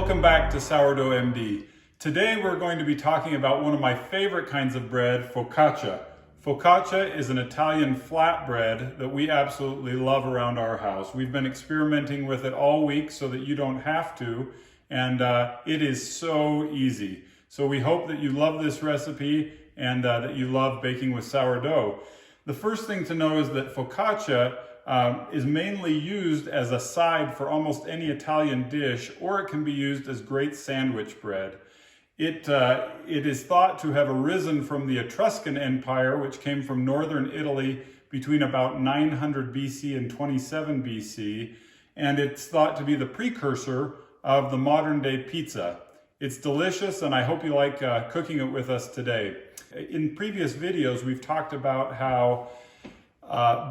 welcome back to Sourdough MD. Today we're going to be talking about one of my favorite kinds of bread, focaccia. Focaccia is an Italian flatbread that we absolutely love around our house. We've been experimenting with it all week so that you don't have to, and it is so easy. So we hope that you love this recipe and that you love baking with sourdough. The first thing to know is that focaccia is mainly used as a side for almost any Italian dish, or it can be used as great sandwich bread. It is thought to have arisen from the Etruscan Empire, which came from northern Italy between about 900 BC and 27 BC, and it's thought to be the precursor of the modern day pizza. It's delicious, and I hope you like cooking it with us today. In previous videos, we've talked about how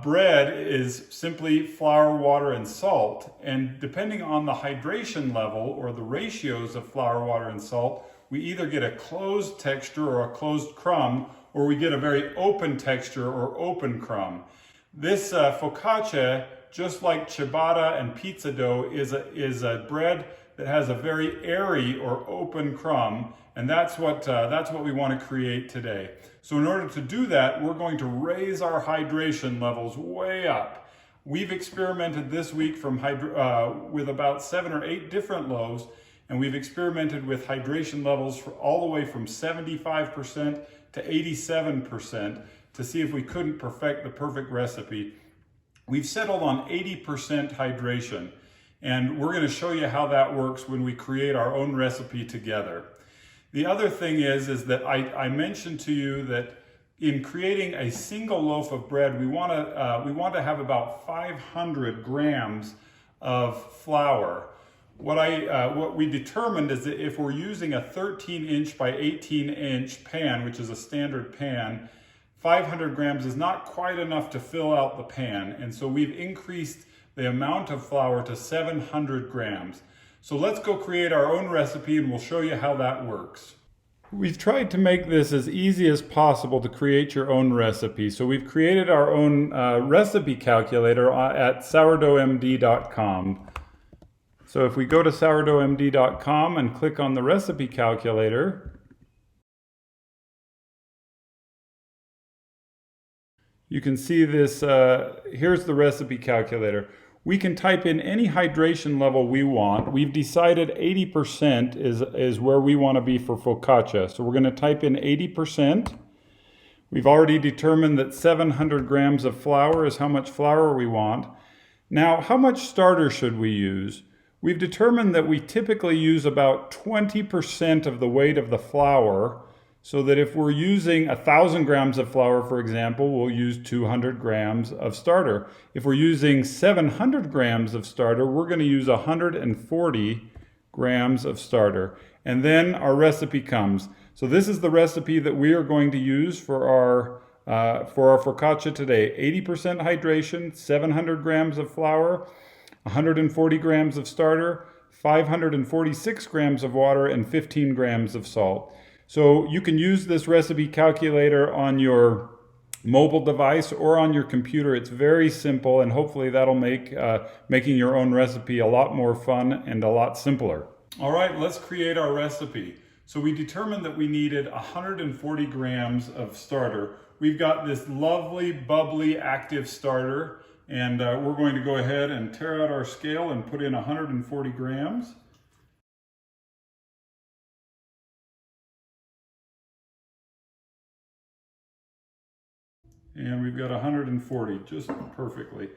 bread is simply flour, water, and salt, and depending on the hydration level or the ratios of flour, water, and salt, we either get a closed texture or a closed crumb, or we get a very open texture or open crumb. This focaccia, just like ciabatta and pizza dough, is a bread that has a very airy or open crumb, and that's what we want to create today. So in order to do that, we're going to raise our hydration levels way up. We've experimented this week with about 7 or 8 different loaves, and we've experimented with hydration levels all the way from 75% to 87% to see if we couldn't perfect the perfect recipe. We've settled on 80% hydration, and we're going to show you how that works when we create our own recipe together. The other thing is that I mentioned to you that in creating a single loaf of bread, we want to have about 500 grams of flour. What we determined is that if we're using a 13-inch by 18-inch pan, which is a standard pan, 500 grams is not quite enough to fill out the pan, and so we've increased the amount of flour to 700 grams. So let's go create our own recipe and we'll show you how that works. We've tried to make this as easy as possible to create your own recipe. So we've created our own recipe calculator at sourdoughmd.com. So if we go to sourdoughmd.com and click on the recipe calculator, you can see this, here's the recipe calculator. We can type in any hydration level we want. We've decided 80% is where we want to be for focaccia. So we're going to type in 80%. We've already determined that 700 grams of flour is how much flour we want. Now, how much starter should we use? We've determined that we typically use about 20% of the weight of the flour, so that if we're using 1,000 grams of flour, for example, we'll use 200 grams of starter. If we're using 700 grams of starter, we're going to use 140 grams of starter. And then our recipe comes. So this is the recipe that we are going to use for our focaccia today. 80% hydration, 700 grams of flour, 140 grams of starter, 546 grams of water, and 15 grams of salt. So you can use this recipe calculator on your mobile device or on your computer. It's very simple, and hopefully that'll make making your own recipe a lot more fun and a lot simpler. All right, let's create our recipe. So we determined that we needed 140 grams of starter. We've got this lovely, bubbly, active starter, and we're going to go ahead and tear out our scale and put in 140 grams. And we've got 140, just perfectly.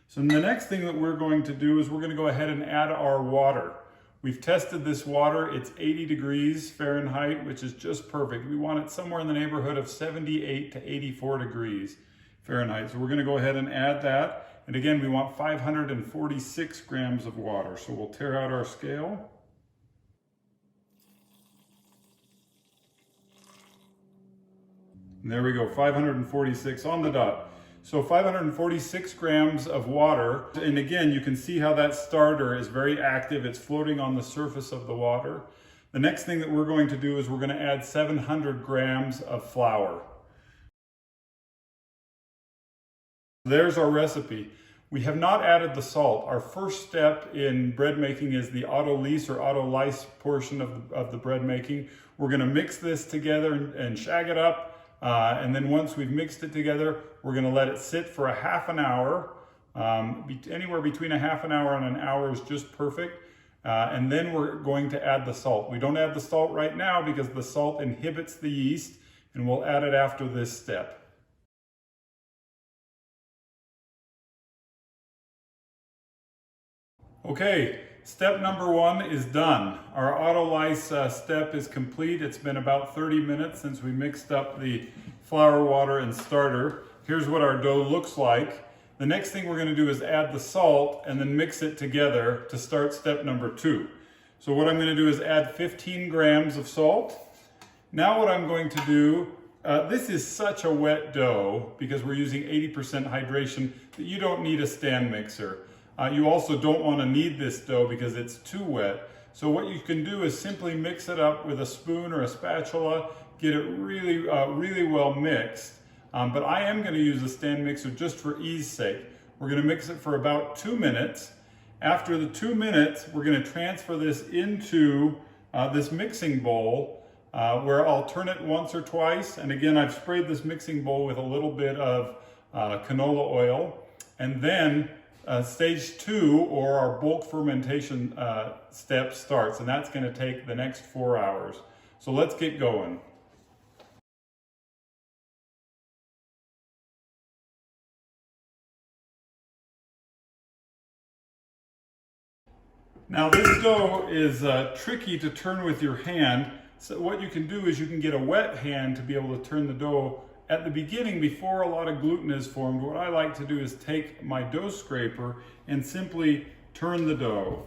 So the next thing that we're going to do is we're going to go ahead and add our water. We've tested this water. It's 80 degrees Fahrenheit, which is just perfect. We want it somewhere in the neighborhood of 78 to 84 degrees Fahrenheit. So we're going to go ahead and add that. And again, we want 546 grams of water. So we'll tear out our scale. And there we go, 546 on the dot. So 546 grams of water. And again, you can see how that starter is very active. It's floating on the surface of the water. The next thing that we're going to do is we're going to add 700 grams of flour. There's our recipe. We have not added the salt. Our first step in bread making is the Autolyse or Autolyse portion of the bread making. We're going to mix this together and shag it up. And then once we've mixed it together, we're going to let it sit for a half an hour. Anywhere between a half an hour and an hour is just perfect. And then we're going to add the salt. We don't add the salt right now because the salt inhibits the yeast, and we'll add it after this step. Okay, step number 1 is done. Our Autolyse step is complete. It's been about 30 minutes since we mixed up the flour, water, and starter. Here's what our dough looks like. The next thing we're going to do is add the salt and then mix it together to start step number 2. So what I'm going to do is add 15 grams of salt. Now what I'm going to do, this is such a wet dough because we're using 80% hydration that you don't need a stand mixer. You also don't want to knead this dough because it's too wet. So what you can do is simply mix it up with a spoon or a spatula, get it really, really well mixed. But I am going to use a stand mixer just for ease sake. We're going to mix it for about 2 minutes. After the 2 minutes, we're going to transfer this into this mixing bowl where I'll turn it once or twice. And again, I've sprayed this mixing bowl with a little bit of canola oil. And then stage 2, or our bulk fermentation step, starts, and that's going to take the next 4 hours. So let's get going. Now this dough is tricky to turn with your hand. So what you can do is you can get a wet hand to be able to turn the dough. At the beginning, before a lot of gluten is formed, what I like to do is take my dough scraper and simply turn the dough.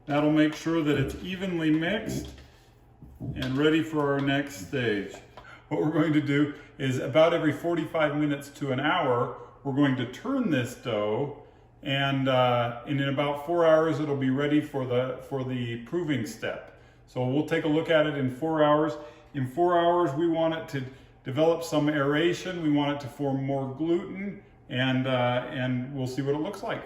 That'll make sure that it's evenly mixed and ready for our next stage. What we're going to do is about every 45 minutes to an hour, we're going to turn this dough, and in about 4 hours, it'll be ready for the proving step. So we'll take a look at it in 4 hours. In 4 hours, we want it to develop some aeration. We want it to form more gluten, and we'll see what it looks like.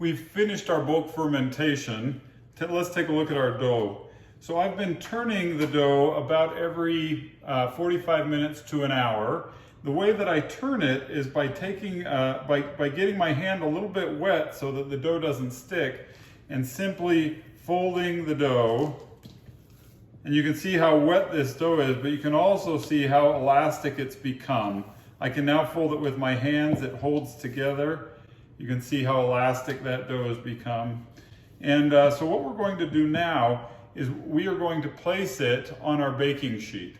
We've finished our bulk fermentation. Let's take a look at our dough. So I've been turning the dough about every 45 minutes to an hour. The way that I turn it is by taking, by getting my hand a little bit wet so that the dough doesn't stick, and simply folding the dough. And you can see how wet this dough is, but you can also see how elastic it's become. I can now fold it with my hands, it holds together. You can see how elastic that dough has become. And so what we're going to do now is we are going to place it on our baking sheet.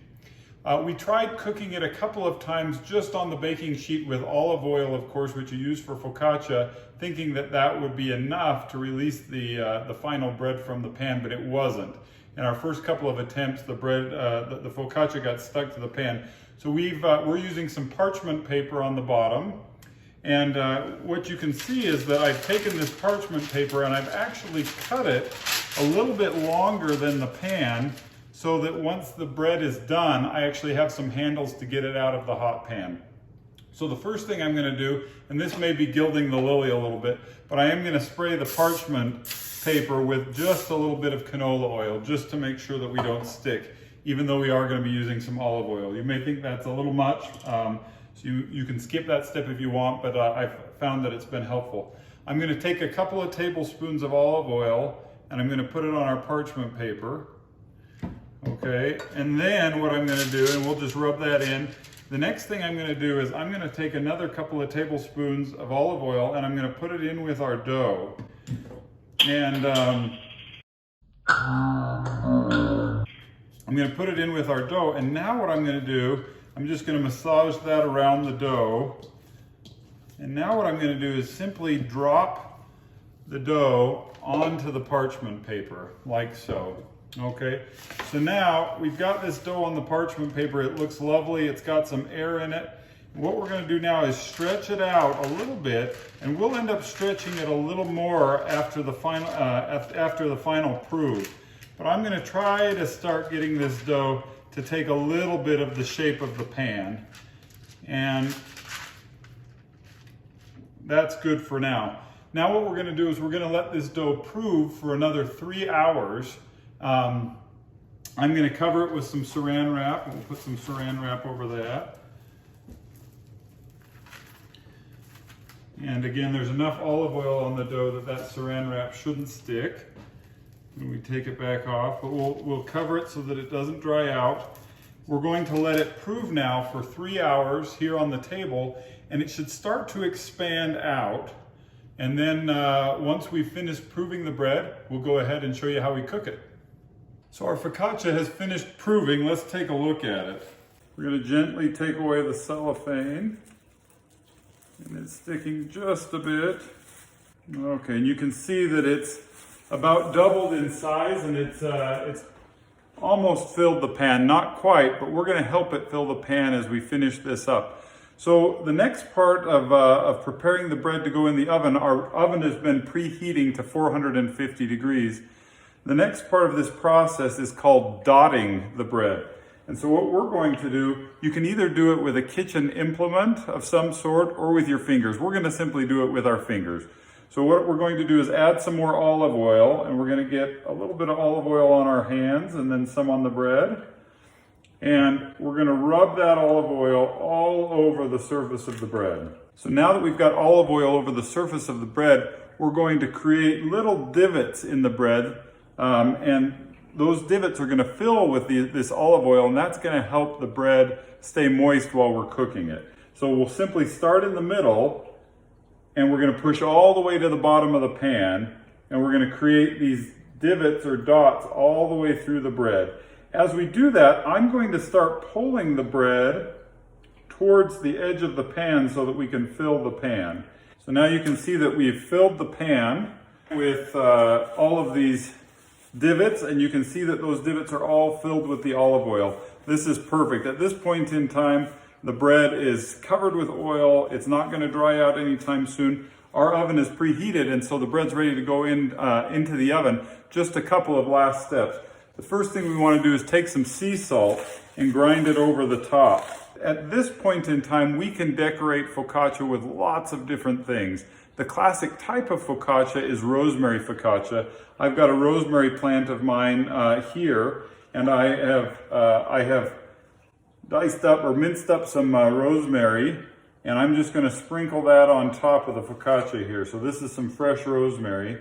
We tried cooking it a couple of times just on the baking sheet with olive oil, of course, which you use for focaccia, thinking that that would be enough to release the final bread from the pan, but it wasn't. In our first couple of attempts, the bread, the focaccia got stuck to the pan. So we're using some parchment paper on the bottom. And what you can see is that I've taken this parchment paper and I've actually cut it a little bit longer than the pan, so that once the bread is done, I actually have some handles to get it out of the hot pan. So the first thing I'm going to do, and this may be gilding the lily a little bit, but I am going to spray the parchment paper with just a little bit of canola oil, just to make sure that we don't stick, even though we are going to be using some olive oil. You may think that's a little much, so you can skip that step if you want, but I've found that it's been helpful. I'm going to take a couple of tablespoons of olive oil, and I'm going to put it on our parchment paper. Okay, and then what I'm going to do, and we'll just rub that in, the next thing I'm going to do is I'm going to take another couple of tablespoons of olive oil and I'm going to put it in with our dough. And I'm going to put it in with our dough, and now what I'm going to do, I'm just going to massage that around the dough. And now what I'm going to do is simply drop the dough onto the parchment paper, like so. Okay, so now we've got this dough on the parchment paper. It looks lovely. It's got some air in it. What we're going to do now is stretch it out a little bit, and we'll end up stretching it a little more after the final proof. But I'm going to try to start getting this dough to take a little bit of the shape of the pan. And that's good for now. Now what we're going to do is we're going to let this dough prove for another 3 hours. I'm going to cover it with some saran wrap. We'll put some saran wrap over that. And again, there's enough olive oil on the dough that that saran wrap shouldn't stick. And we take it back off, but we'll cover it so that it doesn't dry out. We're going to let it prove now for 3 hours here on the table, and it should start to expand out. And then once we've finished proving the bread, we'll go ahead and show you how we cook it. So our focaccia has finished proving. Let's take a look at it. We're going to gently take away the cellophane. And it's sticking just a bit. Okay, and you can see that it's about doubled in size, and it's almost filled the pan. Not quite, but we're going to help it fill the pan as we finish this up. So the next part of preparing the bread to go in the oven, our oven has been preheating to 450 degrees. The next part of this process is called dotting the bread. And so what we're going to do, you can either do it with a kitchen implement of some sort or with your fingers. We're going to simply do it with our fingers. So what we're going to do is add some more olive oil, and we're going to get a little bit of olive oil on our hands and then some on the bread. And we're going to rub that olive oil all over the surface of the bread. So now that we've got olive oil over the surface of the bread, we're going to create little divots in the bread, and those divots are going to fill with this olive oil, and that's going to help the bread stay moist while we're cooking it. So we'll simply start in the middle, and we're going to push all the way to the bottom of the pan, and we're going to create these divots or dots all the way through the bread. As we do that, I'm going to start pulling the bread towards the edge of the pan so that we can fill the pan. So now you can see that we've filled the pan with all of these divots, and you can see that those divots are all filled with the olive oil. This is perfect. At this point in time, the bread is covered with oil. It's not going to dry out anytime soon. Our oven is preheated, and so the bread's ready to go into the oven. Just a couple of last steps. The first thing we want to do is take some sea salt and grind it over the top. At this point in time, we can decorate focaccia with lots of different things. The classic type of focaccia is rosemary focaccia. I've got a rosemary plant of mine here, and I have diced up or minced up some rosemary, and I'm just going to sprinkle that on top of the focaccia here. So this is some fresh rosemary.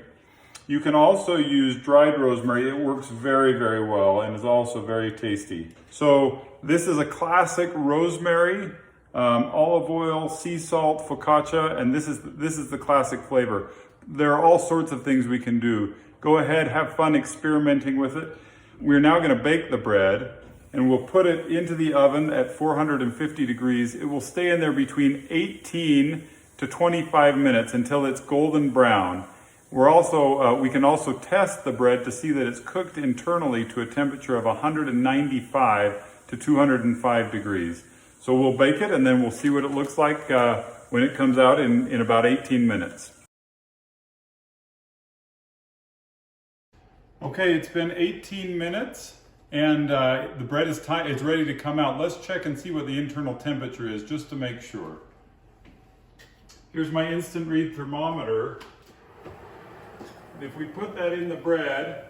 You can also use dried rosemary. It works very, very well and is also very tasty. So this is a classic rosemary, olive oil, sea salt focaccia, and this is the classic flavor. There are all sorts of things we can do. Go ahead, have fun experimenting with it. We're now going to bake the bread, and we'll put it into the oven at 450 degrees. It will stay in there between 18 to 25 minutes until it's golden brown. We can also test the bread to see that it's cooked internally to a temperature of 195 to 205 degrees. So we'll bake it, and then we'll see what it looks like when it comes out in about 18 minutes. Okay, it's been 18 minutes, and the bread is it's ready to come out. Let's check and see what the internal temperature is, just to make sure. Here's my instant read thermometer. If we put that in the bread,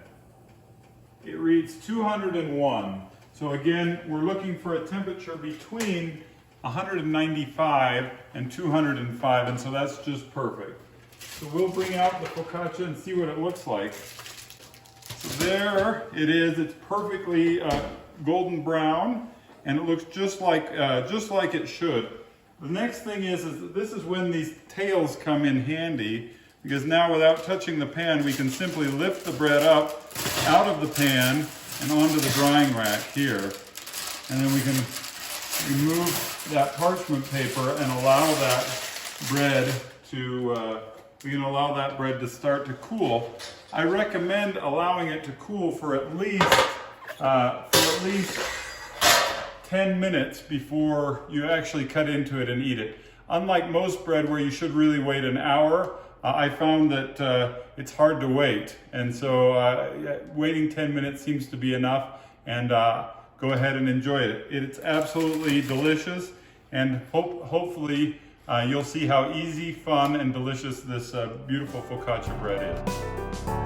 it reads 201. So again, we're looking for a temperature between 195 and 205, and so that's just perfect. So we'll bring out the focaccia and see what it looks like. So there it is. It's perfectly golden brown, and it looks just like it should. The next thing is that this is when these tails come in handy, because now without touching the pan, we can simply lift the bread up out of the pan and onto the drying rack here. And then we can remove that parchment paper and allow that bread to start to cool. I recommend allowing it to cool for at least 10 minutes before you actually cut into it and eat it. Unlike most bread where you should really wait an hour, I found that it's hard to wait, and so waiting 10 minutes seems to be enough, and go ahead and enjoy it. It's absolutely delicious, and hopefully You'll see how easy, fun, and delicious this beautiful focaccia bread is.